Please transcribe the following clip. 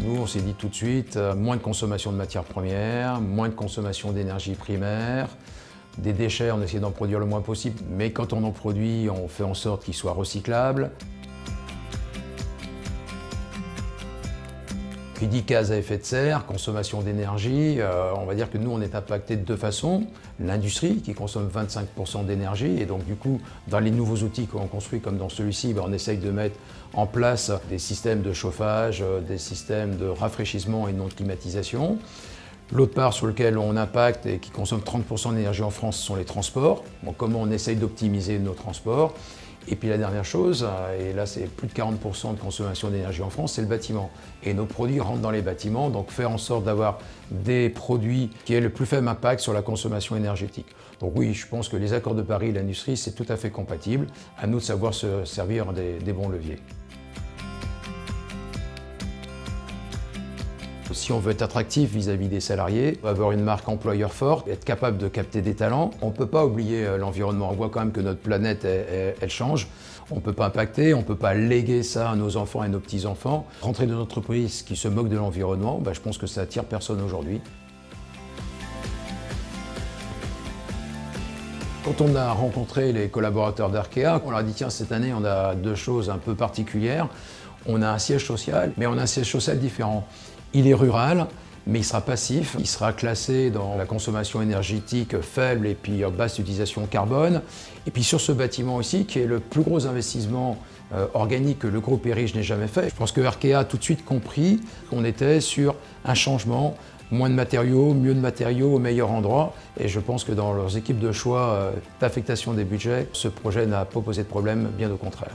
Nous, on s'est dit tout de suite, moins de consommation de matières premières, moins de consommation d'énergie primaire, des déchets, on essaie d'en produire le moins possible, mais quand on en produit, on fait en sorte qu'ils soient recyclables. Qui dit gaz à effet de serre, consommation d'énergie, on va dire que nous on est impacté de deux façons. L'industrie qui consomme 25% d'énergie et donc du coup dans les nouveaux outils qu'on construit comme dans celui-ci, on essaye de mettre en place des systèmes de chauffage, des systèmes de rafraîchissement et non de climatisation. L'autre part sur lequel on impacte et qui consomme 30% d'énergie en France, ce sont les transports. Donc comment on essaye d'optimiser nos transports. Et puis la dernière chose, et là c'est plus de 40% de consommation d'énergie en France, c'est le bâtiment. Et nos produits rentrent dans les bâtiments, donc faire en sorte d'avoir des produits qui aient le plus faible impact sur la consommation énergétique. Donc oui, je pense que les accords de Paris et l'industrie, c'est tout à fait compatible. À nous de savoir se servir des bons leviers. Si on veut être attractif vis-à-vis des salariés, avoir une marque employeur forte, être capable de capter des talents, on ne peut pas oublier l'environnement. On voit quand même que notre planète, elle change. On ne peut pas impacter, on ne peut pas léguer ça à nos enfants et nos petits-enfants. Rentrer dans une entreprise qui se moque de l'environnement, je pense que ça attire personne aujourd'hui. Quand on a rencontré les collaborateurs d'Arkea, on leur a dit tiens, cette année on a deux choses un peu particulières. On a un siège social, mais on a un siège social différent. Il est rural, mais il sera passif. Il sera classé dans la consommation énergétique faible et puis basse utilisation carbone. Et puis sur ce bâtiment aussi, qui est le plus gros investissement organique que le groupe Erich n'ait jamais fait. Je pense que Arkea a tout de suite compris qu'on était sur un changement, moins de matériaux, mieux de matériaux au meilleur endroit. Et je pense que dans leurs équipes de choix d'affectation des budgets, ce projet n'a pas posé de problème, bien au contraire.